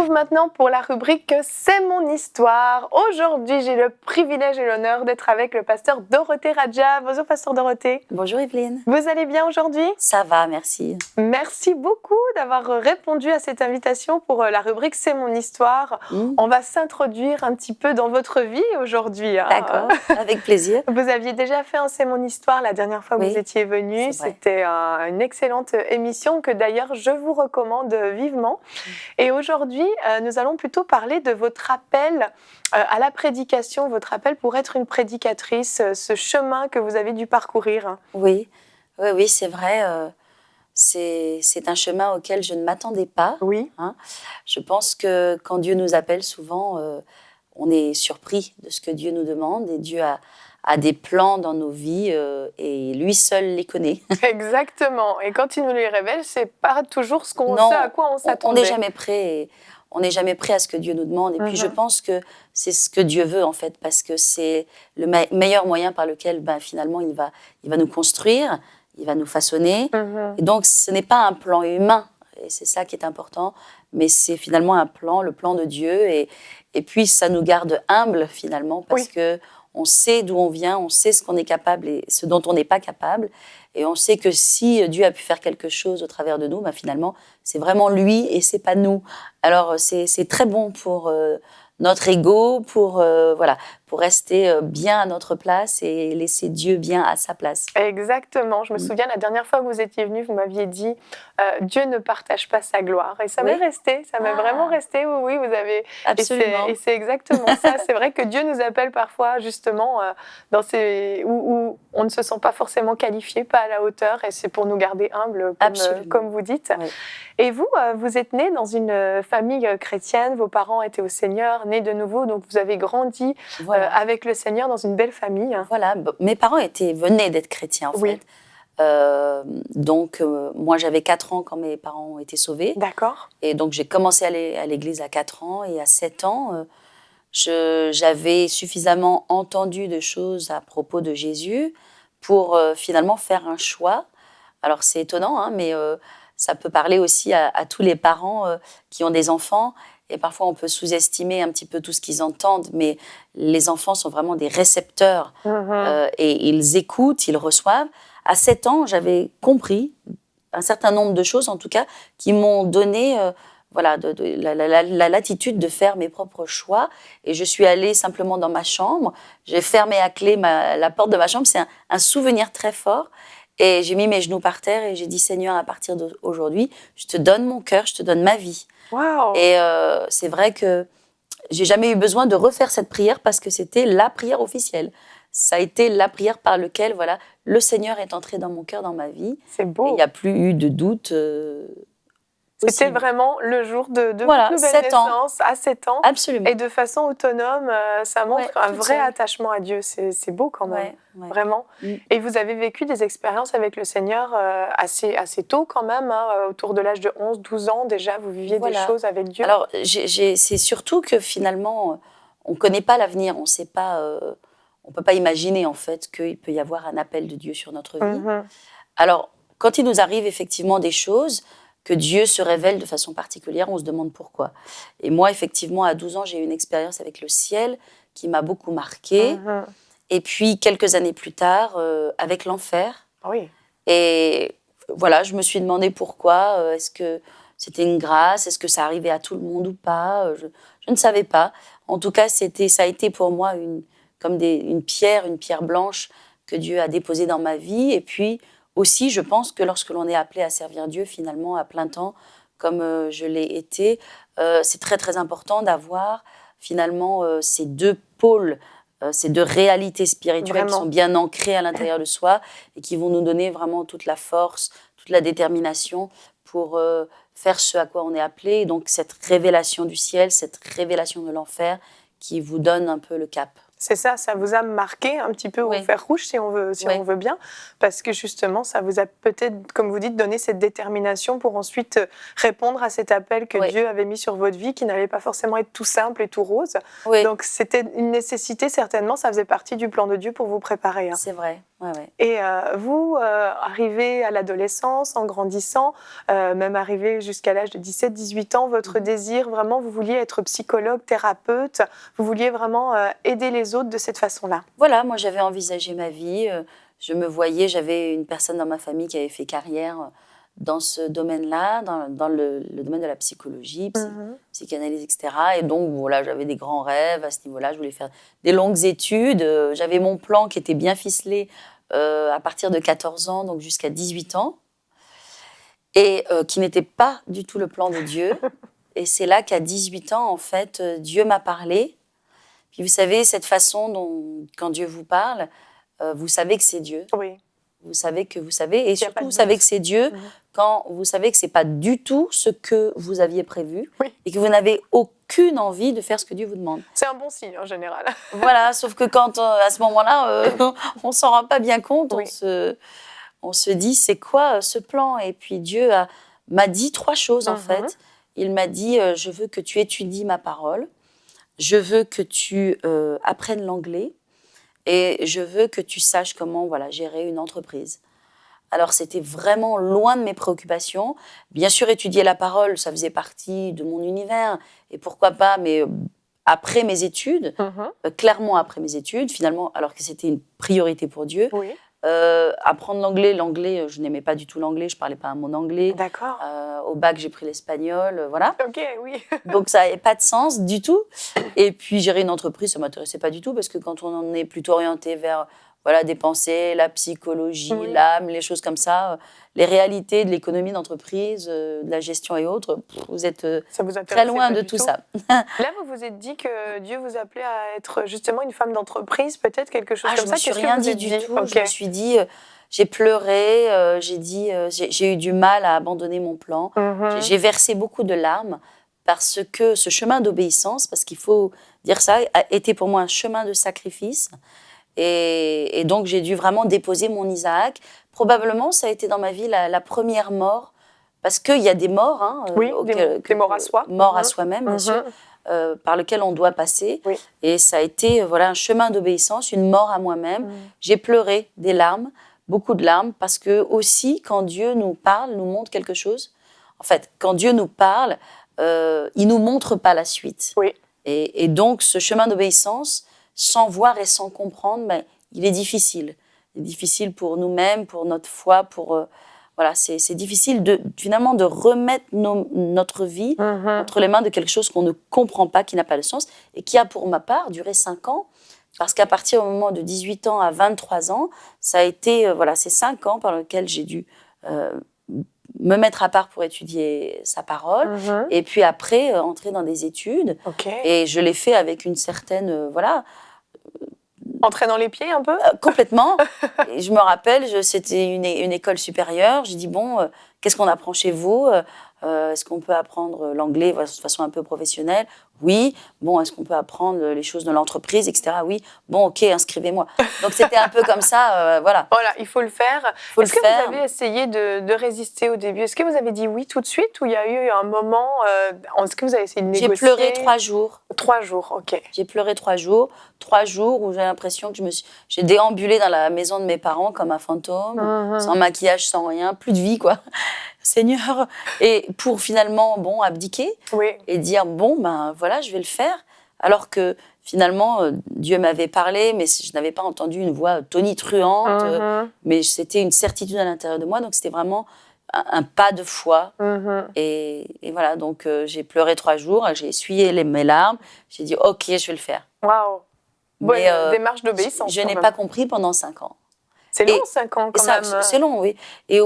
retrouve maintenant pour la rubrique C'est mon histoire. Aujourd'hui, j'ai le privilège et l'honneur d'être avec le pasteur Dorothée Radja. Bonjour, pasteur Dorothée. Bonjour Evelyne. Vous allez bien aujourd'hui? Ça va, merci. Merci beaucoup d'avoir répondu à cette invitation pour la rubrique C'est mon histoire. On va s'introduire un petit peu dans votre vie aujourd'hui. D'accord, avec plaisir. Vous aviez déjà fait un C'est mon histoire la dernière fois que vous étiez venu. C'était une excellente émission que d'ailleurs je vous recommande vivement. Et aujourd'hui, nous allons plutôt parler de votre appel à la prédication, votre appel pour être une prédicatrice, ce chemin que vous avez dû parcourir. Oui, c'est vrai. C'est un chemin auquel je ne m'attendais pas. Oui. Je pense que quand Dieu nous appelle, souvent, on est surpris de ce que Dieu nous demande. Et Dieu a des plans dans nos vies et lui seul les connaît. Exactement. Et quand il nous les révèle, c'est pas toujours ce à quoi on s'attendait. On n'est jamais prêt. On n'est jamais prêt à ce que Dieu nous demande. Et puis, je pense que c'est ce que Dieu veut, en fait, parce que c'est le meilleur moyen par lequel, finalement, il va nous construire, il va nous façonner. Et donc, ce n'est pas un plan humain, et c'est ça qui est important, mais c'est finalement le plan de Dieu. Et puis, ça nous garde humbles, finalement, parce que on sait d'où on vient, on sait ce qu'on est capable et ce dont on n'est pas capable. Et on sait que si Dieu a pu faire quelque chose au travers de nous, finalement, c'est vraiment lui et c'est pas nous. Alors, c'est très bon pour notre ego, pour rester bien à notre place et laisser Dieu bien à sa place. Exactement. Je me souviens, la dernière fois que vous étiez venu, vous m'aviez dit Dieu ne partage pas sa gloire. Et ça m'est resté, ça m'est vraiment resté. Oui, vous avez. Absolument. Et c'est exactement ça. C'est vrai que Dieu nous appelle parfois, justement, dans ces où on ne se sent pas forcément qualifié, pas à la hauteur, et c'est pour nous garder humbles, comme vous dites. Oui. Et vous, vous êtes né dans une famille chrétienne, vos parents étaient au Seigneur, nés de nouveau, donc vous avez grandi avec le Seigneur dans une belle famille. Voilà, mes parents venaient d'être chrétiens en fait. Donc moi j'avais 4 ans quand mes parents ont été sauvés. D'accord. Et donc j'ai commencé à aller à l'église à 4 ans et à 7 ans, j'avais suffisamment entendu de choses à propos de Jésus pour finalement faire un choix. Alors c'est étonnant, mais ça peut parler aussi à tous les parents qui ont des enfants. Et parfois, on peut sous-estimer un petit peu tout ce qu'ils entendent, mais les enfants sont vraiment des récepteurs et ils écoutent, ils reçoivent. À 7 ans, j'avais compris un certain nombre de choses, en tout cas, qui m'ont donné la latitude de faire mes propres choix. Et je suis allée simplement dans ma chambre. J'ai fermé à clé la porte de ma chambre. C'est un souvenir très fort. Et j'ai mis mes genoux par terre et j'ai dit, Seigneur, à partir d'aujourd'hui, je te donne mon cœur, je te donne ma vie. Wow. Et c'est vrai que j'ai jamais eu besoin de refaire cette prière parce que c'était la prière officielle. Ça a été la prière par laquelle le Seigneur est entré dans mon cœur, dans ma vie. C'est beau. Il n'y a plus eu de doute. C'était vraiment le jour de votre nouvelle naissance, à 7 ans. Absolument. Et de façon autonome, ça montre un vrai attachement à Dieu. C'est beau quand même, vraiment. Et vous avez vécu des expériences avec le Seigneur assez tôt quand même, autour de l'âge de 11, 12 ans déjà, vous viviez des choses avec Dieu. Alors, c'est surtout que finalement, on ne connaît pas l'avenir, on sait pas, on ne peut pas imaginer en fait qu'il peut y avoir un appel de Dieu sur notre vie. Alors, quand il nous arrive effectivement des choses, que Dieu se révèle de façon particulière, on se demande pourquoi. Et moi, effectivement, à 12 ans, j'ai eu une expérience avec le ciel qui m'a beaucoup marquée. Et puis, quelques années plus tard, avec l'enfer. Oui. Et voilà, je me suis demandé pourquoi. Est-ce que c'était une grâce? Est-ce que ça arrivait à tout le monde ou pas? Je ne savais pas. En tout cas, ça a été pour moi une pierre blanche que Dieu a déposée dans ma vie. Et puis, aussi, je pense que lorsque l'on est appelé à servir Dieu, finalement, à plein temps, comme je l'ai été, c'est très, très important d'avoir, finalement, ces deux pôles, ces deux réalités spirituelles qui sont bien ancrées à l'intérieur de soi et qui vont nous donner vraiment toute la force, toute la détermination pour faire ce à quoi on est appelé. Et donc, cette révélation du ciel, cette révélation de l'enfer qui vous donne un peu le cap. C'est ça vous a marqué un petit peu au fer rouge, si on veut bien, parce que justement, ça vous a peut-être, comme vous dites, donné cette détermination pour ensuite répondre à cet appel que Dieu avait mis sur votre vie, qui n'allait pas forcément être tout simple et tout rose. Donc, c'était une nécessité, certainement, ça faisait partie du plan de Dieu pour vous préparer. Hein. C'est vrai, Et vous, arrivez à l'adolescence, en grandissant, même arrivé jusqu'à l'âge de 17-18 ans, votre désir, vraiment, vous vouliez être psychologue, thérapeute, vous vouliez vraiment aider les autres de cette façon-là. Voilà, moi j'avais envisagé ma vie, je me voyais, j'avais une personne dans ma famille qui avait fait carrière dans ce domaine-là, dans le domaine de la psychologie, psychanalyse, etc. Et donc voilà, j'avais des grands rêves à ce niveau-là, je voulais faire des longues études, j'avais mon plan qui était bien ficelé à partir de 14 ans, donc jusqu'à 18 ans, et qui n'était pas du tout le plan de Dieu. Et c'est là qu'à 18 ans, en fait, Dieu m'a parlé. Puis vous savez, cette façon dont, quand Dieu vous parle, vous savez que c'est Dieu. Oui. Vous savez que vous savez, et surtout vous savez que c'est Dieu quand vous savez que c'est pas du tout ce que vous aviez prévu et que vous n'avez aucune envie de faire ce que Dieu vous demande. C'est un bon signe en général. Voilà, sauf que quand à ce moment-là, on s'en rend pas bien compte, on se dit c'est quoi ce plan? Et puis Dieu m'a dit 3 choses en fait. Il m'a dit je veux que tu étudies ma parole. Je veux que tu apprennes l'anglais et je veux que tu saches comment gérer une entreprise. Alors, c'était vraiment loin de mes préoccupations. Bien sûr, étudier la parole, ça faisait partie de mon univers. Et pourquoi pas, mais après mes études, clairement après mes études, finalement, alors que c'était une priorité pour Dieu, apprendre l'anglais, je n'aimais pas du tout l'anglais, je ne parlais pas un mot d'anglais. D'accord. Au bac, j'ai pris l'espagnol, voilà. Ok, oui. Donc, ça n'avait pas de sens du tout. Et puis, gérer une entreprise, ça ne m'intéressait pas du tout parce que quand on en est plutôt orienté vers des pensées, la psychologie, l'âme, les choses comme ça, les réalités de l'économie d'entreprise, de la gestion et autres, vous êtes très loin de tout ça. Là, vous vous êtes dit que Dieu vous appelait à être justement une femme d'entreprise, peut-être quelque chose comme ça. Je ne me suis rien dit du tout. Je me suis dit, j'ai pleuré, j'ai eu du mal à abandonner mon plan. J'ai versé beaucoup de larmes parce que ce chemin d'obéissance, parce qu'il faut dire ça, a été pour moi un chemin de sacrifice. Et donc, j'ai dû vraiment déposer mon Isaac. Probablement, ça a été dans ma vie la première mort, parce qu'il y a des morts. Hein, des morts à soi. Morts à soi-même, bien sûr, par lequel on doit passer. Et ça a été un chemin d'obéissance, une mort à moi-même. J'ai pleuré des larmes, beaucoup de larmes, parce que aussi, quand Dieu nous parle, nous montre quelque chose. En fait, quand Dieu nous parle, il ne nous montre pas la suite. Et donc, ce chemin d'obéissance, sans voir et sans comprendre, il est difficile. Il est difficile pour nous-mêmes, pour notre foi, c'est difficile finalement de remettre notre vie entre les mains de quelque chose qu'on ne comprend pas, qui n'a pas de sens, et qui a pour ma part duré 5 ans, parce qu'à partir du moment de 18 ans à 23 ans, ça a été ces 5 ans par lesquels j'ai dû me mettre à part pour étudier sa parole, et puis après entrer dans des études, et je l'ai fait avec une certaine entrer dans les pieds un peu complètement. Et je me rappelle, c'était une école supérieure. J'ai dit qu'est-ce qu'on apprend chez vous? Est-ce qu'on peut apprendre l'anglais de façon un peu professionnelle? Oui. Est-ce qu'on peut apprendre les choses de l'entreprise, etc. Oui. Ok, inscrivez-moi. Donc c'était un peu comme ça, voilà. Voilà, il faut le faire. Est-ce que vous avez essayé de résister au début? Est-ce que vous avez dit oui tout de suite, ou il y a eu un moment, est-ce que vous avez essayé de négocier? J'ai pleuré 3 jours. 3 jours, ok. J'ai pleuré 3 jours. 3 jours où j'ai l'impression que j'ai déambulé dans la maison de mes parents comme un fantôme, sans maquillage, sans rien, plus de vie, quoi. Seigneur, et pour finalement abdiquer et dire je vais le faire, alors que finalement Dieu m'avait parlé, mais je n'avais pas entendu une voix tonitruante, mais c'était une certitude à l'intérieur de moi, donc c'était vraiment un pas de foi. Et voilà, donc j'ai pleuré 3 jours, j'ai essuyé mes larmes, j'ai dit ok, je vais le faire. Waouh, bonne démarche d'obéissance. Je n'ai pas compris pendant 5 ans. C'est long, 5 ans quand même. C'est long, oui. Et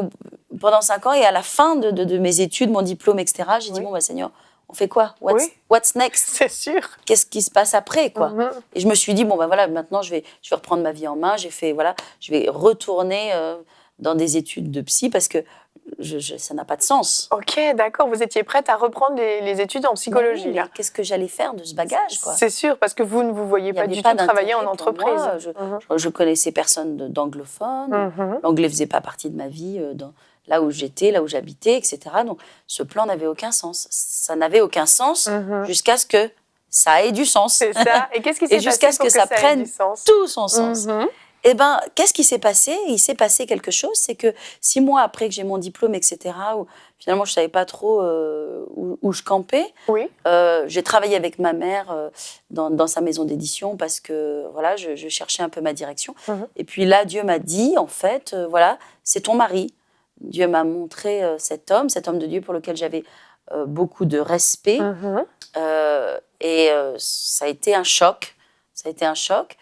pendant 5 ans, et à la fin de mes études, mon diplôme, etc., j'ai dit, Seigneur, on fait quoi? What's next? C'est sûr. Qu'est-ce qui se passe après, quoi? Et je me suis dit, maintenant, je vais reprendre ma vie en main. Je vais retourner dans des études de psy, parce que ça n'a pas de sens. Ok, d'accord. Vous étiez prête à reprendre les études en psychologie. Mais qu'est-ce que j'allais faire de ce bagage, quoi? C'est sûr, parce que vous ne vous voyez pas du tout travailler en entreprise. Moi, je connaissais personne d'anglophone. L'anglais faisait pas partie de ma vie, là où j'étais, là où j'habitais, etc. Donc, ce plan n'avait aucun sens. Ça n'avait aucun sens jusqu'à ce que ça ait du sens. C'est ça. Et qu'est-ce qui s'est passé jusqu'à ce que ça prenne tout son sens. Eh bien, qu'est-ce qui s'est passé? Il s'est passé quelque chose, c'est que 6 mois après que j'ai mon diplôme, etc., où finalement je ne savais pas trop où je campais, j'ai travaillé avec ma mère dans sa maison d'édition parce que voilà, je cherchais un peu ma direction. Et puis là, Dieu m'a dit, en fait, voilà, c'est ton mari. Dieu m'a montré cet homme de Dieu pour lequel j'avais beaucoup de respect. Et ça a été un choc. Ça a été un choc.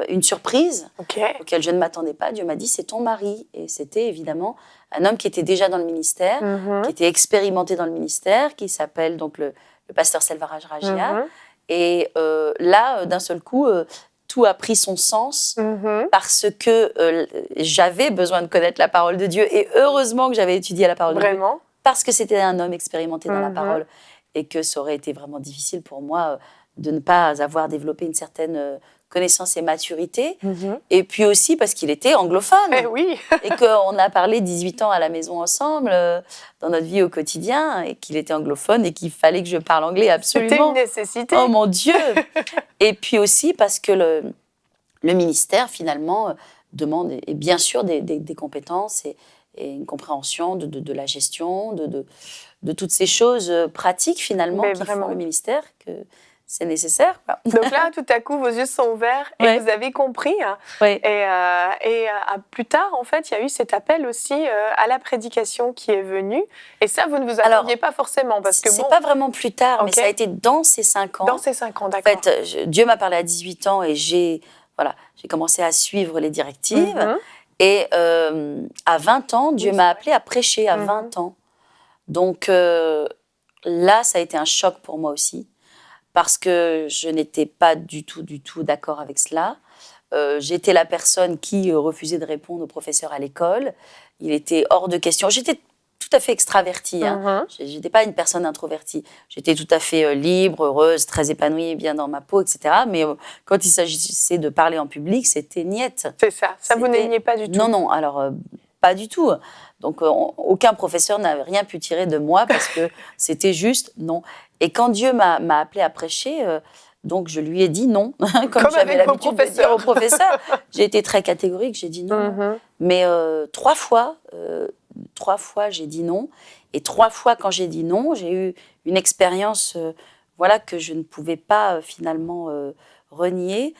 Une surprise auquel je ne m'attendais pas. Dieu m'a dit, c'est ton mari. Et c'était évidemment un homme qui était déjà dans le ministère, qui était expérimenté dans le ministère, qui s'appelle donc le pasteur Selvaraj Ragia. Et là, d'un seul coup, tout a pris son sens parce que j'avais besoin de connaître la parole de Dieu. Et heureusement que j'avais étudié la parole de Dieu. Parce que c'était un homme expérimenté dans la parole. Et que ça aurait été vraiment difficile pour moi de ne pas avoir développé une certaine connaissance et maturité, et puis aussi parce qu'il était anglophone, et qu'on a parlé 18 ans à la maison ensemble, dans notre vie au quotidien, et qu'il était anglophone, et qu'il fallait que je parle anglais absolument. C'était une nécessité. Oh mon Dieu. Et puis aussi parce que le ministère, finalement, demande, et bien sûr, des compétences et une compréhension de la gestion, de toutes ces choses pratiques, finalement, qui font le ministère, que c'est nécessaire. Donc là, tout à coup, vos yeux sont ouverts et vous avez compris. Et plus tard, en fait, il y a eu cet appel aussi à la prédication qui est venu. Et ça, vous ne vous attendiez pas forcément. Parce que c'est pas vraiment plus tard, mais ça a été dans ces 5 ans. Dans ces 5 ans, d'accord. En fait, Dieu m'a parlé à 18 ans et j'ai commencé à suivre les directives. Et à 20 ans, Dieu m'a appelé à prêcher à 20 ans. Donc là, ça a été un choc pour moi aussi. Parce que je n'étais pas du tout d'accord avec cela. J'étais la personne qui refusait de répondre au professeur à l'école. Il était hors de question. J'étais tout à fait extravertie. Je n'étais pas une personne introvertie. J'étais tout à fait libre, heureuse, très épanouie, bien dans ma peau, etc. Mais quand il s'agissait de parler en public, c'était niette. C'est ça. Ça, vous n'aimiez pas du tout. Non. Alors, pas du tout. Donc, aucun professeur n'avait rien pu tirer de moi parce que c'était juste non. Et quand Dieu m'a appelé à prêcher, donc je lui ai dit non, comme j'avais l'habitude de dire au professeur. J'ai été très catégorique, j'ai dit non. Mais 3 fois, j'ai dit non. Et 3 fois, quand j'ai dit non, j'ai eu une expérience que je ne pouvais pas finalement renier.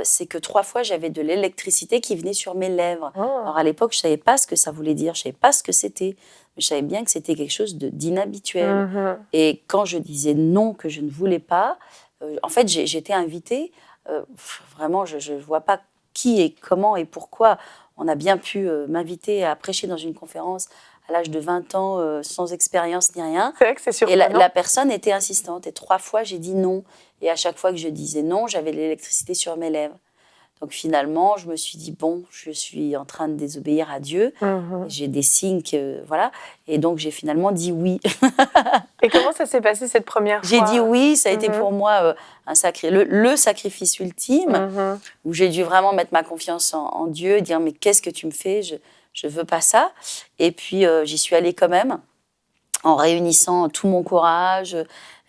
C'est que 3 fois, j'avais de l'électricité qui venait sur mes lèvres. Alors à l'époque, je ne savais pas ce que ça voulait dire, je ne savais pas ce que c'était. Mais je savais bien que c'était quelque chose d'inhabituel. Et quand je disais non, que je ne voulais pas, en fait, j'étais invitée. Vraiment, je ne vois pas qui et comment et pourquoi on a bien pu m'inviter à prêcher dans une conférence à l'âge de 20 ans, sans expérience ni rien. C'est vrai que c'est surprenant. Et la personne était insistante. Et 3 fois, j'ai dit non. Et à chaque fois que je disais non, j'avais l'électricité sur mes lèvres. Donc finalement, je me suis dit, bon, je suis en train de désobéir à Dieu. J'ai des signes que, voilà. Et donc, j'ai finalement dit oui. Et comment ça s'est passé cette première fois? J'ai dit oui, ça a été pour moi le sacrifice ultime, où j'ai dû vraiment mettre ma confiance en Dieu, dire, mais qu'est-ce que tu me fais? Je veux pas ça. Et puis, j'y suis allée quand même, en réunissant tout mon courage,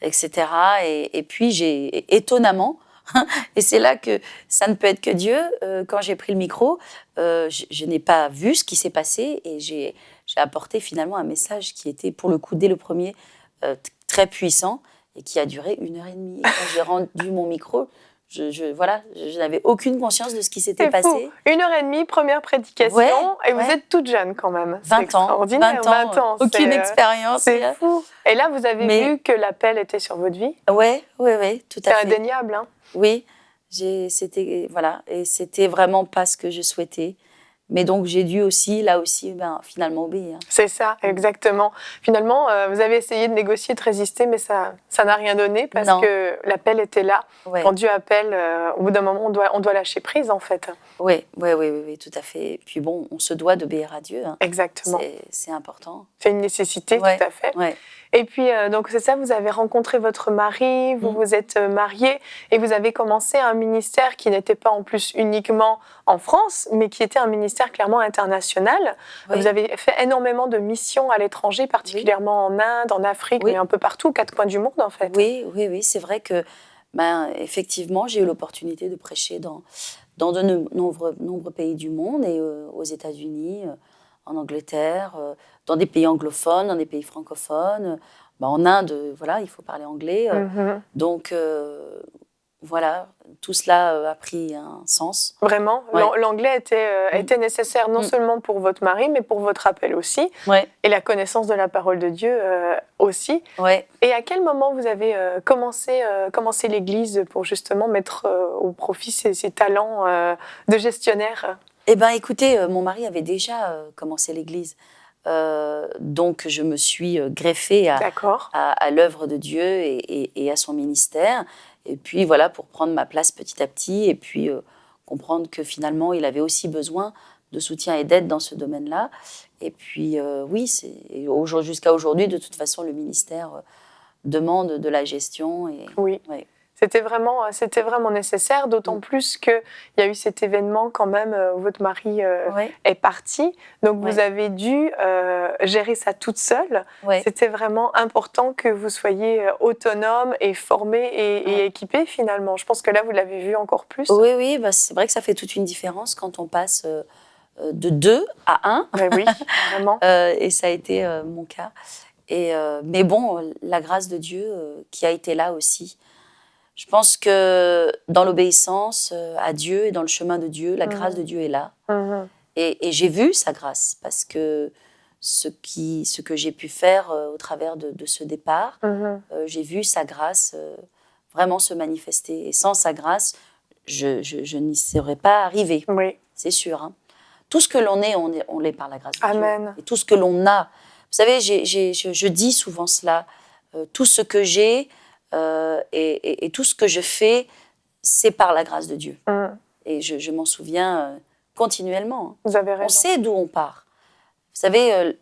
etc. Et puis, étonnamment, et c'est là que ça ne peut être que Dieu, quand j'ai pris le micro, je n'ai pas vu ce qui s'est passé et j'ai apporté finalement un message qui était, pour le coup, dès le premier, très puissant et qui a duré 1h30. Et quand j'ai rendu mon micro, je n'avais aucune conscience de ce qui s'était passé. 1h30, première prédication, et vous êtes toute jeune quand même. 20 ans. 20 ans, aucune expérience. C'est fou. Et là, vous avez vu que l'appel était sur votre vie? Oui, tout à fait. C'est indéniable, hein? Oui, c'était vraiment pas ce que je souhaitais. Mais donc, j'ai dû aussi, là aussi, finalement obéir. C'est ça, exactement. Finalement, vous avez essayé de négocier, de résister, mais ça n'a rien donné parce que l'appel était là. Ouais. Quand Dieu appelle, au bout d'un moment, on doit lâcher prise, en fait. Oui, tout à fait. Et puis bon, on se doit d'obéir à Dieu. Hein. Exactement. C'est important. C'est une nécessité, tout à fait. Ouais. Et puis, donc c'est ça, vous avez rencontré votre mari, vous vous êtes mariés et vous avez commencé un ministère qui n'était pas en plus uniquement en France, mais qui était un ministère clairement international. Oui. Vous avez fait énormément de missions à l'étranger, particulièrement en Inde, en Afrique, mais un peu partout, aux 4 coins du monde en fait. Oui, c'est vrai que effectivement, j'ai eu l'opportunité de prêcher dans de nombreux pays du monde et aux États-Unis, en Angleterre, dans des pays anglophones, dans des pays francophones. En Inde, voilà, il faut parler anglais. Donc, voilà, tout cela a pris un sens. Vraiment, l'anglais était nécessaire non seulement pour votre mari, mais pour votre appel aussi, et la connaissance de la parole de Dieu aussi. Et à quel moment vous avez commencé l'Église pour justement mettre au profit ces talents de gestionnaire? Eh bien, écoutez, mon mari avait déjà commencé l'Église. Donc, je me suis greffée à l'œuvre de Dieu et à son ministère. Et puis, voilà, pour prendre ma place petit à petit et puis comprendre que finalement, il avait aussi besoin de soutien et d'aide dans ce domaine-là. Et puis, oui, jusqu'à aujourd'hui, de toute façon, le ministère demande de la gestion. Oui. C'était vraiment nécessaire, d'autant plus qu'il y a eu cet événement quand même où votre mari est parti. Donc, vous avez dû gérer ça toute seule. C'était vraiment important que vous soyez autonome et formé et équipé finalement. Je pense que là, vous l'avez vu encore plus. Oui, c'est vrai que ça fait toute une différence quand on passe de 2 à 1. Oui, vraiment. Et ça a été mon cas. Mais bon, la grâce de Dieu qui a été là aussi. Je pense que dans l'obéissance à Dieu et dans le chemin de Dieu, la grâce de Dieu est là. Et j'ai vu sa grâce parce que ce que j'ai pu faire au travers de ce départ, j'ai vu sa grâce vraiment se manifester. Et sans sa grâce, je n'y serais pas arrivée. Oui. C'est sûr. Hein. Tout ce que l'on est, on l'est par la grâce de Amen. Dieu. Et tout ce que l'on a. Vous savez, je dis souvent cela. Tout ce que j'ai et tout ce que je fais, c'est par la grâce de Dieu. Et je m'en souviens continuellement. Vous avez raison. On sait d'où on part. Vous savez,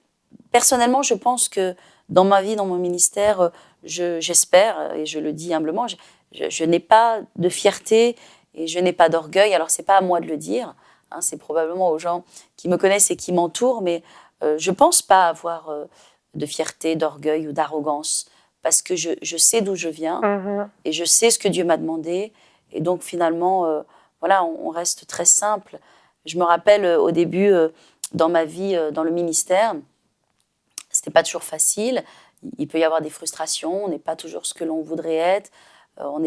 personnellement, je pense que dans ma vie, dans mon ministère, j'espère, et je le dis humblement, je n'ai pas de fierté et je n'ai pas d'orgueil. Alors, ce n'est pas à moi de le dire. Hein, c'est probablement aux gens qui me connaissent et qui m'entourent, mais je ne pense pas avoir de fierté, d'orgueil ou d'arrogance parce que je sais d'où je viens et je sais ce que Dieu m'a demandé. Et donc, finalement, voilà, on reste très simple. Je me rappelle au début, dans ma vie, dans le ministère, ce n'était pas toujours facile. Il peut y avoir des frustrations, on n'est pas toujours ce que l'on voudrait être. On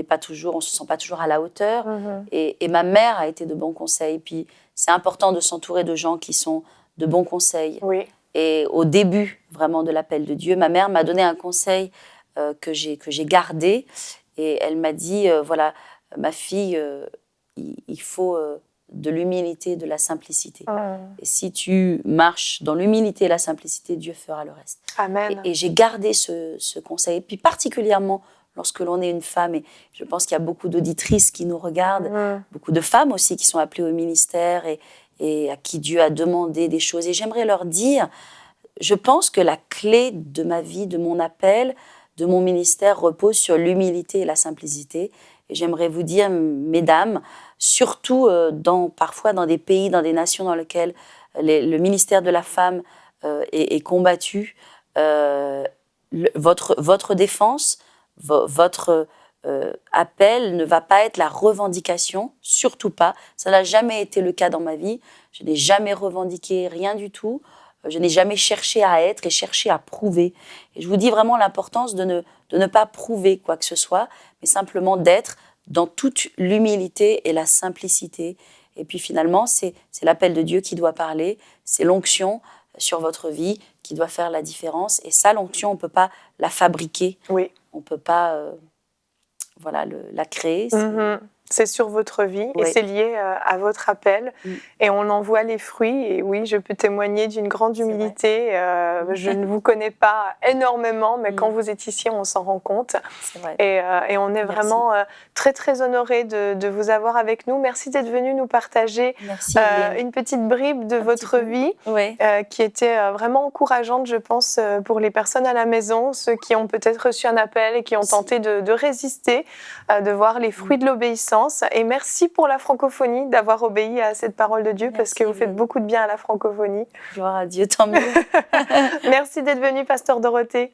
se sent pas toujours à la hauteur. Et ma mère a été de bons conseils. Puis c'est important de s'entourer de gens qui sont de bons conseils. Oui. Et au début vraiment de l'appel de Dieu, ma mère m'a donné un conseil que j'ai gardé. Et elle m'a dit, voilà, ma fille, il faut de l'humilité, de la simplicité. Et si tu marches dans l'humilité et la simplicité, Dieu fera le reste. Amen. Et j'ai gardé ce conseil. Et puis particulièrement lorsque l'on est une femme, et je pense qu'il y a beaucoup d'auditrices qui nous regardent, beaucoup de femmes aussi qui sont appelées au ministère et à qui Dieu a demandé des choses. Et j'aimerais leur dire, je pense que la clé de ma vie, de mon appel, de mon ministère repose sur l'humilité et la simplicité. Et j'aimerais vous dire, mesdames, surtout parfois dans des pays, dans des nations dans lesquelles le ministère de la femme est combattu, votre défense, votre appel ne va pas être la revendication, surtout pas. Ça n'a jamais été le cas dans ma vie. Je n'ai jamais revendiqué rien du tout. Je n'ai jamais cherché à être et cherché à prouver. Et je vous dis vraiment l'importance de ne pas prouver quoi que ce soit, mais simplement d'être dans toute l'humilité et la simplicité. Et puis finalement, c'est l'appel de Dieu qui doit parler, c'est l'onction sur votre vie qui doit faire la différence. Et ça, l'onction, on ne peut pas la fabriquer. Oui. On ne peut pas la créer. c'est sur votre vie et c'est lié à votre appel. Et on en voit les fruits. Et oui, je peux témoigner d'une grande humilité. Je ne vous connais pas énormément, mais quand vous êtes ici, on s'en rend compte. C'est vrai. Et on est vraiment très, très honorés de vous avoir avec nous. Merci d'être venu nous partager une petite bribe de votre vie qui était vraiment encourageante, je pense, pour les personnes à la maison, ceux qui ont peut-être reçu un appel et qui ont tenté de résister, de voir les fruits de l'obéissance. Et merci pour la francophonie, d'avoir obéi à cette parole de Dieu, parce que vous faites beaucoup de bien à la francophonie. Gloire à Dieu, tant mieux. Merci d'être venue, Pasteur Dorothée.